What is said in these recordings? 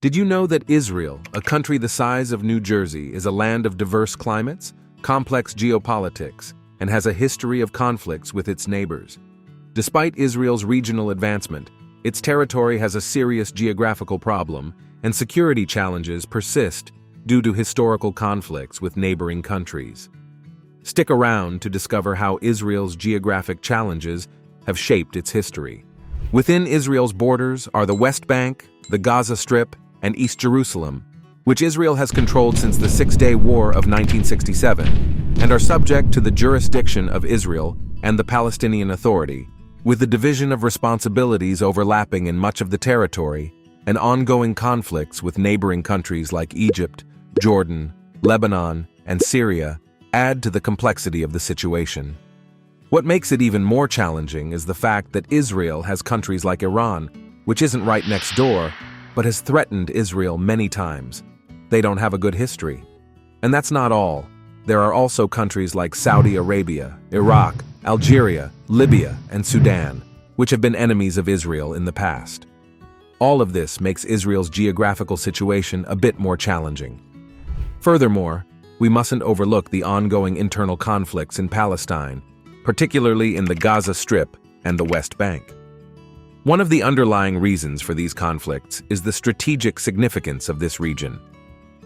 Did you know that Israel, a country the size of New Jersey, is a land of diverse climates, complex geopolitics, and has a history of conflicts with its neighbors? Despite Israel's regional advancement, its territory has a serious geographical problem, and security challenges persist due to historical conflicts with neighboring countries. Stick around to discover how Israel's geographic challenges have shaped its history. Within Israel's borders are the West Bank, the Gaza Strip, and East Jerusalem, which Israel has controlled since the Six-Day War of 1967, and are subject to the jurisdiction of Israel and the Palestinian Authority, with the division of responsibilities overlapping in much of the territory and ongoing conflicts with neighboring countries like Egypt, Jordan, Lebanon, and Syria add to the complexity of the situation. What makes it even more challenging is the fact that Israel has countries like Iran, which isn't right next door, but has threatened Israel many times. They don't have a good history. And that's not all. There are also countries like Saudi Arabia, Iraq, Algeria, Libya, and Sudan, which have been enemies of Israel in the past. All of this makes Israel's geographical situation a bit more challenging. Furthermore, we mustn't overlook the ongoing internal conflicts in Palestine, particularly in the Gaza Strip and the West Bank. One of the underlying reasons for these conflicts is the strategic significance of this region.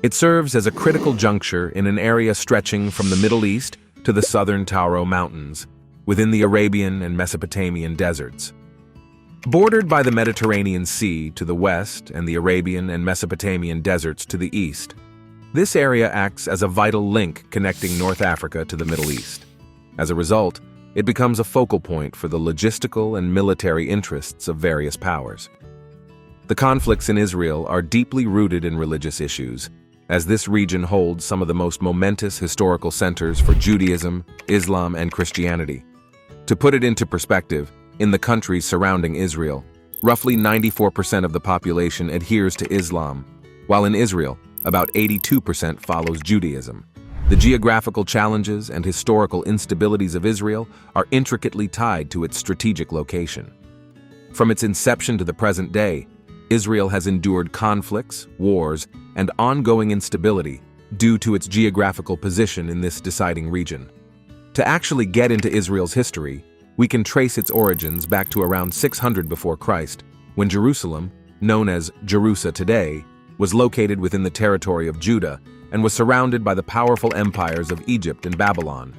It serves as a critical juncture in an area stretching from the Middle East to the southern Tauro Mountains, within the Arabian and Mesopotamian deserts. Bordered by the Mediterranean Sea to the west and the Arabian and Mesopotamian deserts to the east, this area acts as a vital link connecting North Africa to the Middle East. As a result, it becomes a focal point for the logistical and military interests of various powers. The conflicts in Israel are deeply rooted in religious issues, as this region holds some of the most momentous historical centers for Judaism, Islam, and Christianity. To put it into perspective, in the countries surrounding Israel, roughly 94% of the population adheres to Islam, while in Israel, about 82% follows Judaism. The geographical challenges and historical instabilities of Israel are intricately tied to its strategic location. From its inception to the present day, Israel has endured conflicts, wars, and ongoing instability due to its geographical position in this deciding region. To actually get into Israel's history, we can trace its origins back to around 600 before Christ, when Jerusalem, known as Jerusa today, was located within the territory of Judah and was surrounded by the powerful empires of Egypt and Babylon.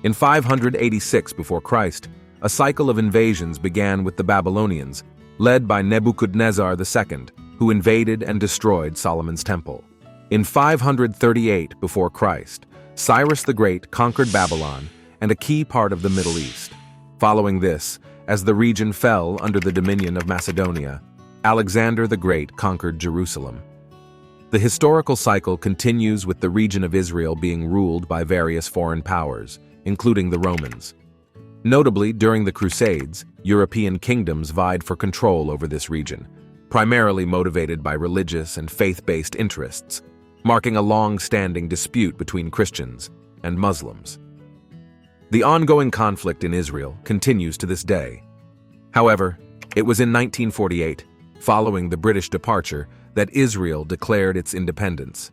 In 586 before Christ, a cycle of invasions began with the Babylonians, led by Nebuchadnezzar II, who invaded and destroyed Solomon's temple. In 538 before Christ, Cyrus the Great conquered Babylon and a key part of the Middle East. Following this, as the region fell under the dominion of Macedonia, Alexander the Great conquered Jerusalem. The historical cycle continues with the region of Israel being ruled by various foreign powers, including the Romans. Notably, during the Crusades, European kingdoms vied for control over this region, primarily motivated by religious and faith-based interests, marking a long-standing dispute between Christians and Muslims. The ongoing conflict in Israel continues to this day. However, it was in 1948, following the British departure, that Israel declared its independence.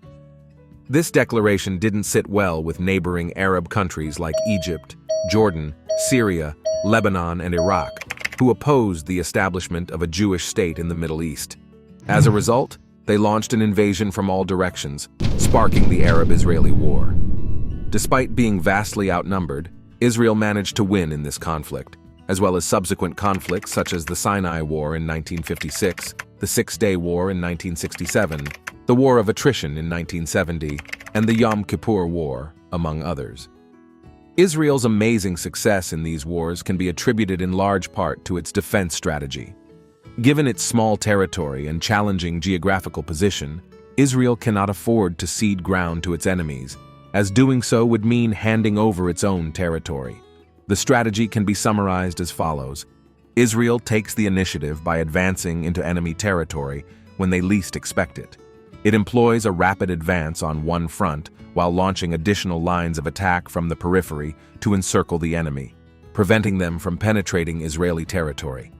This declaration didn't sit well with neighboring Arab countries like Egypt, Jordan, Syria, Lebanon, and Iraq, who opposed the establishment of a Jewish state in the Middle East. As a result, they launched an invasion from all directions, sparking the Arab-Israeli War. Despite being vastly outnumbered, Israel managed to win in this conflict, as well as subsequent conflicts such as the Sinai War in 1956, the Six-Day War in 1967, the War of Attrition in 1970, and the Yom Kippur War, among others. Israel's amazing success in these wars can be attributed in large part to its defense strategy. Given its small territory and challenging geographical position, Israel cannot afford to cede ground to its enemies, as doing so would mean handing over its own territory. The strategy can be summarized as follows. Israel takes the initiative by advancing into enemy territory when they least expect it. It employs a rapid advance on one front while launching additional lines of attack from the periphery to encircle the enemy, preventing them from penetrating Israeli territory.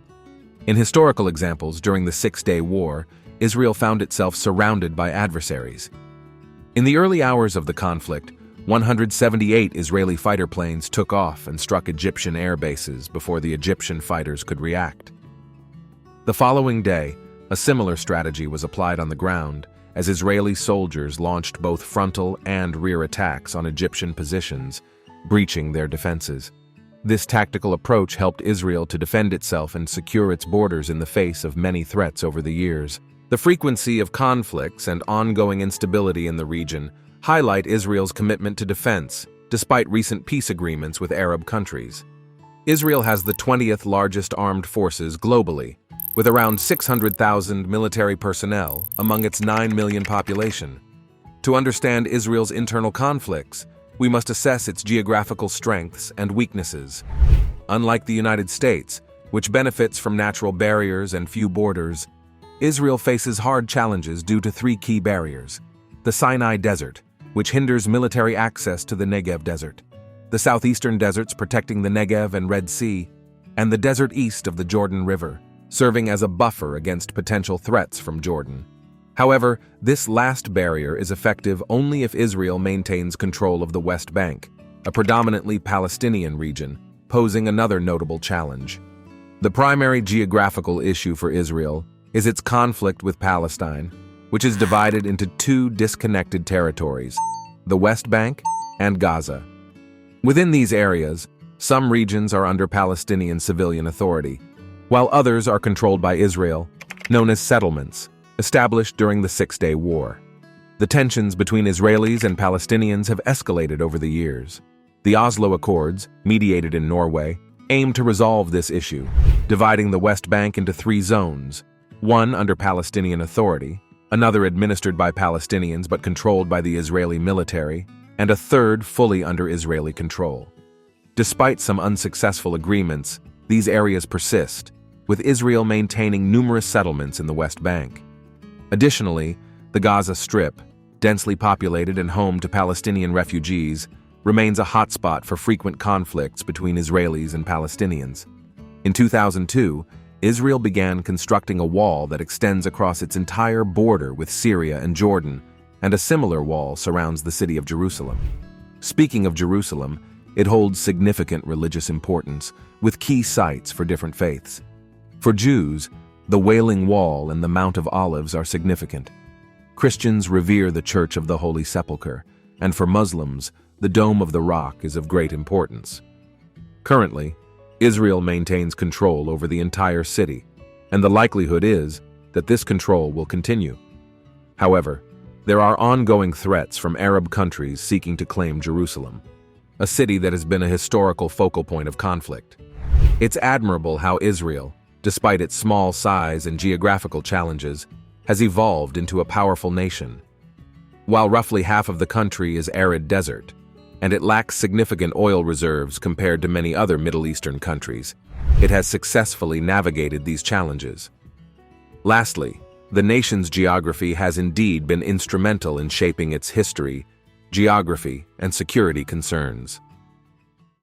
In historical examples during the Six-Day War, Israel found itself surrounded by adversaries. In the early hours of the conflict, 178 Israeli fighter planes took off and struck Egyptian air bases before the Egyptian fighters could react. The following day, a similar strategy was applied on the ground as Israeli soldiers launched both frontal and rear attacks on Egyptian positions, breaching their defenses. This tactical approach helped Israel to defend itself and secure its borders in the face of many threats over the years. The frequency of conflicts and ongoing instability in the region highlight Israel's commitment to defense, despite recent peace agreements with Arab countries. Israel has the 20th largest armed forces globally, with around 600,000 military personnel among its 9 million population. To understand Israel's internal conflicts, we must assess its geographical strengths and weaknesses. Unlike the United States, which benefits from natural barriers and few borders, Israel faces hard challenges due to three key barriers: the Sinai Desert, which hinders military access to the Negev Desert, the southeastern deserts protecting the Negev and Red Sea, and the desert east of the Jordan River, serving as a buffer against potential threats from Jordan. However, this last barrier is effective only if Israel maintains control of the West Bank, a predominantly Palestinian region, posing another notable challenge. The primary geographical issue for Israel is its conflict with Palestine, which is divided into two disconnected territories, the West Bank and Gaza. Within these areas, some regions are under Palestinian civilian authority, while others are controlled by Israel, known as settlements, established during the Six-Day War. The tensions between Israelis and Palestinians have escalated over the years. The Oslo Accords, mediated in Norway, aim to resolve this issue, dividing the West Bank into three zones: one under Palestinian authority, another administered by Palestinians but controlled by the Israeli military, and a third fully under Israeli control. Despite some unsuccessful agreements, these areas persist, with Israel maintaining numerous settlements in the West Bank. Additionally, the Gaza Strip, densely populated and home to Palestinian refugees, remains a hotspot for frequent conflicts between Israelis and Palestinians. In 2002, Israel began constructing a wall that extends across its entire border with Syria and Jordan, and a similar wall surrounds the city of Jerusalem. Speaking of Jerusalem, it holds significant religious importance, with key sites for different faiths. For Jews, the Wailing Wall and the Mount of Olives are significant. Christians revere the Church of the Holy Sepulchre, and for Muslims, the Dome of the Rock is of great importance. Currently, Israel maintains control over the entire city, and the likelihood is that this control will continue. However, there are ongoing threats from Arab countries seeking to claim Jerusalem, a city that has been a historical focal point of conflict. It's admirable how Israel, despite its small size and geographical challenges, has evolved into a powerful nation. While roughly half of the country is arid desert, and it lacks significant oil reserves compared to many other Middle Eastern countries, it has successfully navigated these challenges. Lastly, the nation's geography has indeed been instrumental in shaping its history, geography, and security concerns.